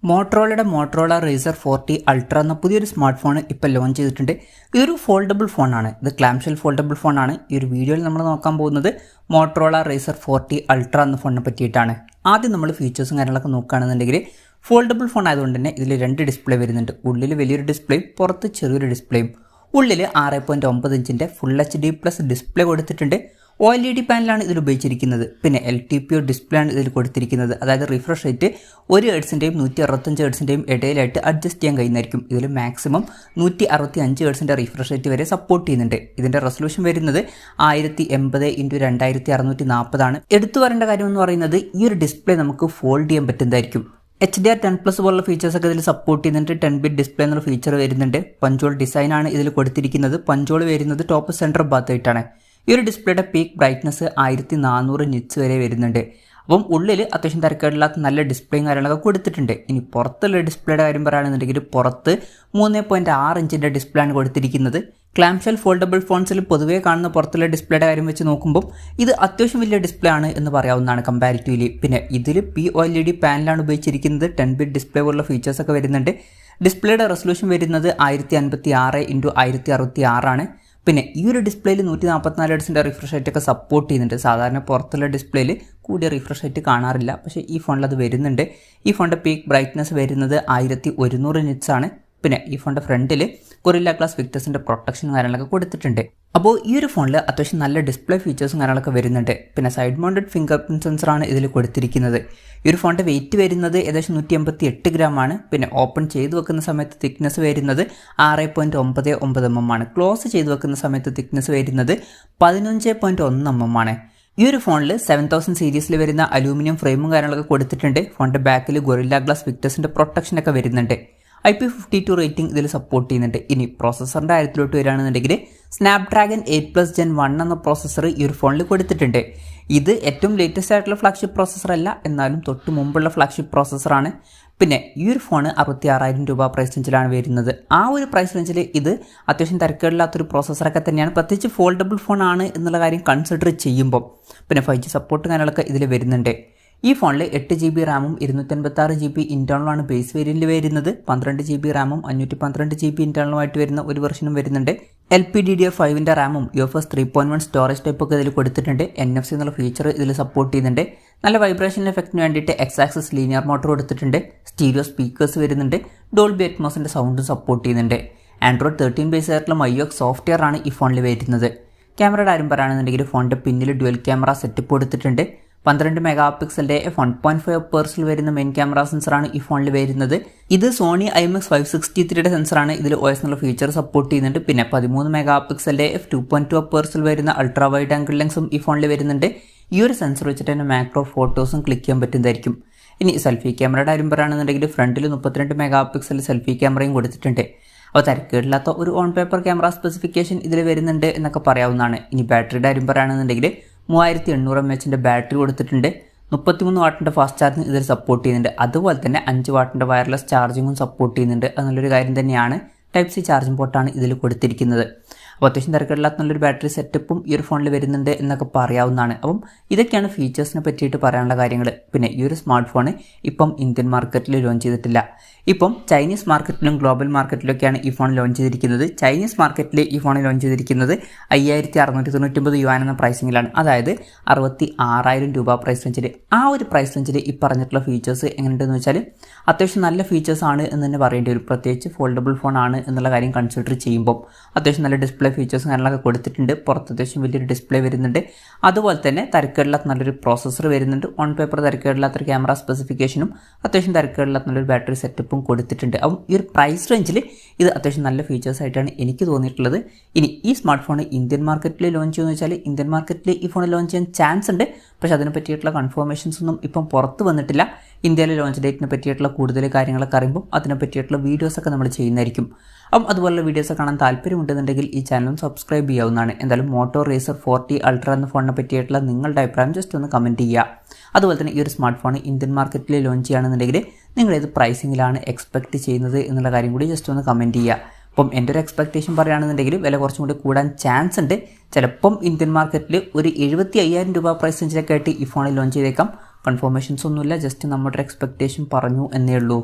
Motorola Razr 40 Ultra എന്ന പുതിയൊരു smart phone ഇപ്പോൾ ലോഞ്ച് ചെയ്തിട്ടുണ്ട്. ഇതൊരു ഫോൾഡബിൾ ഫോണാണ്. ഇത് ക്ലാംഷെൽ ഫോൾഡബിൾ ഫോണാണ്. ഈ ഒരു വീഡിയോയിൽ നമ്മൾ നോക്കാൻ പോകുന്നത് Motorola Razr 40 Ultra എന്ന ഫോണിനെ പറ്റിയിട്ടാണ്. ആദ്യം നമ്മൾ ഫീച്ചേഴ്സും കാര്യങ്ങളൊക്കെ നോക്കുകയാണെന്നുണ്ടെങ്കിൽ ഫോൾഡബിൾ ഫോൺ ആയതുകൊണ്ട് തന്നെ ഇതിൽ രണ്ട് ഡിസ്പ്ലേ വരുന്നുണ്ട്. ഉള്ളിൽ വലിയൊരു ഡിസ്പ്ലേയും പുറത്ത് ചെറിയൊരു ഡിസ്പ്ലേയും. ഉള്ളിൽ 6.9 ഇഞ്ചിൻ്റെ ഫുൾ HD+ ഡിസ്പ്ലേ കൊടുത്തിട്ടുണ്ട്. OLED പാനലാണ് ഇതിൽ ഉപയോഗിച്ചിരിക്കുന്നത്. പിന്നെ LTPO ഡിസ്പ്ലേ ആണ് ഇതിൽ കൊടുത്തിരിക്കുന്നത്. അതായത് റിഫ്രഷ് റേറ്റ് 1 ഹെർട്സിൻ്റെയും 165 ഹെർട്സിൻ്റെയും ഇടയിലായിട്ട് അഡ്ജസ്റ്റ് ചെയ്യാൻ കഴിയുന്നതായിരിക്കും. ഇതിൽ മാക്സിമം 165 ഹെർട്സിൻ്റെ റിഫ്രഷ് റേറ്റ് വരെ സപ്പോർട്ട് ചെയ്യുന്നുണ്ട്. ഇതിൻ്റെ റെസൊല്യൂഷൻ വരുന്നത് 1080x2640 ആണ്. എടുത്തു പറയേണ്ട കാര്യം എന്ന് പറയുന്നത് ഈ ഒരു ഡിസ്പ്ലേ നമുക്ക് ഫോൾഡ് ചെയ്യാൻ പറ്റുന്നതായിരിക്കും. HDR10+ പോലുള്ള ഫീച്ചേഴ്സൊക്കെ ഇതിൽ സപ്പോർട്ട് ചെയ്യുന്നുണ്ട്. 10-bit ഡിസ്പ്ലേ എന്നുള്ള ഫീച്ചർ വരുന്നുണ്ട്. പഞ്ചോൾ ഡിസൈനാണ് ഇതിൽ കൊടുത്തിരിക്കുന്നത്. പഞ്ചോൾ വരുന്നത് ടോപ്പ് സെൻറ്റർ ഭാഗത്തായിട്ടാണ്. ഈ ഒരു ഡിസ്പ്ലേയുടെ പീക്ക് ബ്രൈറ്റ്നസ് 1400 നിറ്റ്സ് വരെ വരുന്നുണ്ട്. അപ്പം ഉള്ളിൽ അത്യാവശ്യം തിരക്കേടില്ലാത്ത നല്ല ഡിസ്പ്ലേയും കാര്യങ്ങളൊക്കെ കൊടുത്തിട്ടുണ്ട്. ഇനി പുറത്തുള്ള ഡിസ്പ്ലേയുടെ കാര്യം പറയുകയാണെന്നുണ്ടെങ്കിൽ പുറത്ത് 3.6 ഇഞ്ചിൻ്റെ ഡിസ്പ്ലേ ആണ് കൊടുത്തിരിക്കുന്നത്. ക്ലാംഷെൽ ഫോൾഡബിൾ ഫോൺസിൽ പൊതുവേ കാണുന്ന പുറത്തുള്ള ഡിസ്പ്ലേയുടെ കാര്യം വെച്ച് നോക്കുമ്പോൾ ഇത് അത്യാവശ്യം വലിയ ഡിസ്പ്ലേ ആണ് എന്ന് പറയാവുന്നതാണ് കമ്പാരിറ്റീവ്ലി. പിന്നെ ഇതിൽ OLED പാനലാണ് ഉപയോഗിച്ചിരിക്കുന്നത്. 10-bit ഡിസ്പ്ലേ പോലുള്ള ഫീച്ചേഴ്സൊക്കെ വരുന്നുണ്ട്. ഡിസ്പ്ലേയുടെ റെസൊല്യൂഷൻ വരുന്നത് 1056x1066 ആണ്. പിന്നെ ഈ ഒരു ഡിസ്പ്ലേയിൽ 144 ഹെർട്സിൻ്റെ റിഫ്രഷ് റേറ്റ് ഒക്കെ സപ്പോർട്ട് ചെയ്യുന്നുണ്ട്. സാധാരണ പുറത്തുള്ള ഡിസ്പ്ലേയിൽ കൂടിയ റിഫ്രഷ് റേറ്റ് കാണാറില്ല, പക്ഷേ ഈ ഫോണിൽ അത് വരുന്നുണ്ട്. ഈ ഫോണിൻ്റെ പീക്ക് ബ്രൈറ്റ്നസ് വരുന്നത് 1100 നിറ്റ്സ് ആണ്. പിന്നെ ഈ ഫോണിൻ്റെ ഫ്രണ്ടിൽ ഗൊറില്ല ഗ്ലാസ് വിക്ടേഴ്സിൻ്റെ പ്രൊട്ടക്ഷനും കാര്യങ്ങളൊക്കെ കൊടുത്തിട്ടുണ്ട്. അപ്പോൾ ഈ ഒരു ഫോണിൽ അത്യാവശ്യം നല്ല ഡിസ്പ്ലേ ഫീച്ചേഴ്സും കാര്യങ്ങളൊക്കെ വരുന്നുണ്ട്. പിന്നെ സൈഡ് മൗണ്ടഡ് ഫിംഗർ പ്രിൻറ്റ് സെൻസറാണ് ഇതിൽ കൊടുത്തിരിക്കുന്നത്. ഈ ഒരു ഫോണിൻ്റെ വെയിറ്റ് വരുന്നത് ഏകദേശം 188 ഗ്രാം ആണ്. പിന്നെ ഓപ്പൺ ചെയ്ത് വെക്കുന്ന സമയത്ത് തിക്നെസ് വരുന്നത് 6.99 mm ആണ്. ക്ലോസ് ചെയ്ത് വെക്കുന്ന സമയത്ത് തിക്നെസ് വരുന്നത് 15.1 mm ആണ്. ഈ ഒരു ഫോണിൽ 7000 സീരീസിൽ വരുന്ന അലൂമിനിയം ഫ്രെയിമും കാര്യങ്ങളൊക്കെ കൊടുത്തിട്ടുണ്ട്. ഫോണിൻ്റെ ബാക്കിൽ ഗൊറില്ല ഗ്ലാസ് വിക്ടേഴ്സിൻ്റെ പ്രൊട്ടക്ഷനൊക്കെ വരുന്നുണ്ട്. IP52 റേറ്റിംഗ് ഇതിൽ സപ്പോർട്ട് ചെയ്യുന്നുണ്ട്. ഇനി പ്രോസസ്സറിൻ്റെ കാര്യത്തിലോട്ട് വരികയാണെന്നുണ്ടെങ്കിൽ സ്നാപ്ഡ്രാഗൺ 8+ Gen 1 എന്ന പ്രോസസ്സർ ഈ ഒരു ഫോണിൽ കൊടുത്തിട്ടുണ്ട്. ഇത് ഏറ്റവും ലേറ്റസ്റ്റ് ആയിട്ടുള്ള ഫ്ലാഗ്ഷിപ്പ് പ്രോസസ്സർ അല്ല, എന്നാലും തൊട്ട് മുമ്പുള്ള ഫ്ലാഗ്ഷിപ്പ് പ്രോസസ്സറാണ്. പിന്നെ ഈ ഒരു ഫോൺ 66,000 രൂപ പ്രൈസ് റേഞ്ചിലാണ് വരുന്നത്. ആ ഒരു പ്രൈസ് റേഞ്ചിൽ ഇത് അത്യാവശ്യം തിരക്കേടില്ലാത്തൊരു പ്രോസസ്സറൊക്കെ തന്നെയാണ്. പ്രത്യേകിച്ച് ഫോൾഡബിൾ ഫോൺ ആണ് എന്നുള്ള കാര്യം കൺസിഡർ ചെയ്യുമ്പോൾ. പിന്നെ 5G സപ്പോർട്ട് കാര്യങ്ങളൊക്കെ ഇതിൽ വരുന്നുണ്ട്. ഈ ഫോണിൽ 8 GB റാമും 256 GB ഇൻറ്റേർണലാണ് ബേസ് വേരിയൻറ്റിൽ വരുന്നത്. 12 GB റാമും 512 GB ഇൻറ്റേർണലുമായിട്ട് വരുന്ന ഒരു വെർഷനും വരുന്നുണ്ട്. LPDDR5 റാമും UFS 3.1 സ്റ്റോറേജ് ടൈപ്പൊക്കെ ഇതിൽ കൊടുത്തിട്ടുണ്ട്. NFC എന്നുള്ള ഫീച്ചർ ഇതിൽ സപ്പോർട്ട് ചെയ്യുന്നുണ്ട്. നല്ല വൈബ്രേഷൻ എഫക്റ്റിന് വേണ്ടിയിട്ട് X-ആക്സിസ് ലീനിയർ മോട്ടർ കൊടുത്തിട്ടുണ്ട്. സ്റ്റീരിയോ സ്പീക്കേഴ്സ് വരുന്നുണ്ട്. ഡോൾബി അറ്റ്മോസിൻ്റെ സൗണ്ടും സപ്പോർട്ട് ചെയ്യുന്നുണ്ട്. Android 13 ബേസ് ആയിട്ടുള്ള MyOS സോഫ്റ്റ്വെയർ ആണ് ഈ ഫോണിൽ വരുന്നത്. ക്യാമറയുടെ കാര്യം പറയുകയാണെന്നുണ്ടെങ്കിൽ ഫോണിൻ്റെ പിന്നിൽ ഡ്യുവൽ ക്യാമറ സെറ്റപ്പ് കൊടുത്തിട്ടുണ്ട്. 12 മെഗാപിക്സലിൻ്റെ f1.5 പേഴ്സിൽ വരുന്ന മെയിൻ ക്യാമറ സെൻസറാണ് ഈ ഫോണിൽ വരുന്നത്. ഇത് സോണി IMX563 സെൻസറാണ്. ഇതിൽ OS എന്നുള്ള ഫീച്ചർ സപ്പോർട്ട് ചെയ്യുന്നുണ്ട്. പിന്നെ 13 മെഗാപിക്സലിൻ്റെ f2.2 പേഴ്സിൽ വരുന്ന അൾട്രാ വൈഡ് ആംഗിൾ ലെൻസും ഈ ഫോണിൽ വരുന്നുണ്ട്. ഈ ഒരു സെൻസർ വെച്ചിട്ട് തന്നെ മാക്രോ ഫോട്ടോസും ക്ലിക്ക് ചെയ്യാൻ പറ്റുന്നതായിരിക്കും. ഇനി സെൽഫി ക്യാമറയുടെ കാര്യം പറയുകയാണെന്നുണ്ടെങ്കിൽ ഫ്രണ്ടിൽ 32 മെഗാപിക്സൽ സെൽഫി ക്യാമറയും കൊടുത്തിട്ടുണ്ട്. അപ്പോൾ തിരക്കേടില്ലാത്ത ഒരു ഓൺ പേപ്പർ ക്യാമറ സ്പെസിഫിക്കേഷൻ ഇതിൽ വരുന്നുണ്ട് എന്നൊക്കെ പറയാവുന്നതാണ്. ഇനി ബാറ്ററിയുടെ കാര്യം പറയുകയാണെന്നുണ്ടെങ്കിൽ 3800 mAh ബാറ്ററി കൊടുത്തിട്ടുണ്ട്. 33 വാട്ടിൻ്റെ ഫാസ്റ്റ് ചാർജിങ് ഇതിൽ സപ്പോർട്ട് ചെയ്യുന്നുണ്ട്. അതുപോലെ തന്നെ 5 വാട്ടിൻ്റെ വയർലെസ് ചാർജിങ്ങും സപ്പോർട്ട് ചെയ്യുന്നുണ്ട്. അത് നല്ലൊരു കാര്യം തന്നെയാണ്. Type-C ചാർജിംഗ് പോർട്ടാണ് ഇതിൽ കൊടുത്തിരിക്കുന്നത്. അപ്പോൾ അത്യാവശ്യം തിരക്കേടില്ലാത്ത നല്ലൊരു ബാറ്ററി സെറ്റപ്പും ഈ ഒരു ഫോണിൽ വരുന്നുണ്ട് എന്നൊക്കെ പറയാവുന്നതാണ്. അപ്പം ഇതൊക്കെയാണ് ഫീച്ചേഴ്സിനെ പറ്റിയിട്ട് പറയാനുള്ള കാര്യങ്ങൾ. പിന്നെ ഈ ഒരു സ്മാർട്ട് ഫോൺ ഇപ്പം ഇന്ത്യൻ മാർക്കറ്റിൽ ലോഞ്ച് ചെയ്തിട്ടില്ല. ഇപ്പം ചൈനീസ് മാർക്കറ്റിലും ഗ്ലോബൽ മാർക്കറ്റിലൊക്കെയാണ് ഈ ഫോൺ ലോഞ്ച് ചെയ്തിരിക്കുന്നത്. ചൈനീസ് മാർക്കറ്റിൽ ഈ ഫോൺ ലോഞ്ച് ചെയ്തിരിക്കുന്നത് 5699 യുവാൻ എന്ന പ്രൈസിങ്ങിലാണ്. അതായത് 66,000 രൂപ പ്രൈസ് റേഞ്ചിൽ. ആ ഒരു പ്രൈസ് റേഞ്ചിൽ ഈ പറഞ്ഞിട്ടുള്ള ഫീച്ചേഴ്സ് എങ്ങനെയുണ്ടെന്ന് വെച്ചാൽ അത്യാവശ്യം നല്ല ഫീച്ചേഴ്സ് ആണ് എന്ന് തന്നെ പറയേണ്ടി വരും. പ്രത്യേകിച്ച് ഫോൾഡബിൾ ഫോൺ ആണ് എന്നുള്ള കാര്യം കൺസിഡർ ചെയ്യുമ്പോൾ അത്യാവശ്യം നല്ല ഡിസ്പ്ലേ ഫീച്ചേഴ്സും കാര്യങ്ങളൊക്കെ കൊടുത്തിട്ടുണ്ട്. പുറത്ത് അത്യാവശ്യം വലിയൊരു ഡിസ്പ്ലേ വരുന്നുണ്ട്. അതുപോലെ തന്നെ തിരക്കേടില്ലാത്ത നല്ലൊരു പ്രോസസ്സർ വരുന്നുണ്ട്. ഓൺ പേപ്പർ തിരക്കേടില്ലാത്തൊരു ക്യാമറ സ്പെസിഫിക്കേഷനും അത്യാവശ്യം തിരക്കേടില്ലാത്ത നല്ലൊരു ബാറ്ററി സെറ്റപ്പും കൊടുത്തിട്ടുണ്ട്. അപ്പം ഈ ഒരു പ്രൈസ് റേഞ്ചിൽ ഇത് അത്യാവശ്യം നല്ല ഫീച്ചേഴ്സ് ആയിട്ടാണ് എനിക്ക് തോന്നിയിട്ടുള്ളത്. ഇനി ഈ സ്മാർട്ട് ഫോൺ ഇന്ത്യൻ മാർക്കറ്റിൽ ലോഞ്ച് ചെയ്യുമെന്ന് വെച്ചാൽ ഇന്ത്യൻ മാർക്കറ്റിൽ ഈ ഫോൺ ലോഞ്ച് ചെയ്യാൻ ചാൻസ് ഉണ്ട്. പക്ഷേ അതിനെ പറ്റിയിട്ടുള്ള കൺഫർമേഷൻസ് ഒന്നും ഇപ്പം പുറത്ത് വന്നിട്ടില്ല. ഇന്ത്യയിലെ ലോഞ്ച് ഡേറ്റിനെ പറ്റിയിട്ടുള്ള കൂടുതൽ കാര്യങ്ങളൊക്കെ അറിയുമ്പോൾ അതിനെ പറ്റിയിട്ടുള്ള വീഡിയോസൊക്കെ നമ്മൾ ചെയ്യുന്നതായിരിക്കും. അപ്പം അതുപോലുള്ള വീഡിയോസ് കാണാൻ താല്പര്യമുണ്ടെന്നുണ്ടെങ്കിൽ ഈ ചാനലും സബ്സ്ക്രൈബ് ചെയ്യാവുന്നതാണ്. എന്തായാലും മോട്ടോ റേസർ 40 അൾട്ര എന്ന ഫോണിനെ പറ്റിയിട്ടുള്ള നിങ്ങളുടെ അഭിപ്രായം ജസ്റ്റ് ഒന്ന് കമൻറ്റ് ചെയ്യുക. അതുപോലെ തന്നെ ഈ ഒരു സ്മാർട്ട് ഫോൺ ഇന്ത്യൻ മാർക്കറ്റിൽ ലോഞ്ച് ചെയ്യുകയാണെന്നുണ്ടെങ്കിൽ നിങ്ങളേത് പ്രൈസിങ്ങിലാണ് എക്സ്പെക്റ്റ് ചെയ്യുന്നത് എന്നുള്ള കാര്യം കൂടി ജസ്റ്റ് ഒന്ന് കമൻറ്റ് ചെയ്യുക. അപ്പം എൻ്റെ ഒരു എക്സ്പെക്റ്റേഷൻ പറയുകയാണെന്നുണ്ടെങ്കിൽ വില കുറച്ചും കൂടി കൂടാൻ ചാൻസ് ഉണ്ട്. ചിലപ്പം ഇന്ത്യൻ മാർക്കറ്റിൽ ഒരു 75,000 രൂപ പ്രൈസ് റേഞ്ചിലൊക്കെ ആയിട്ട് ഈ ഫോണിൽ ലോഞ്ച് ചെയ്തേക്കാം. കൺഫർമേഷൻസ് ഒന്നുമില്ല, ജസ്റ്റ് നമ്മുടെ എക്സ്പെക്റ്റേഷൻ പറഞ്ഞു എന്നേ ഉള്ളൂ.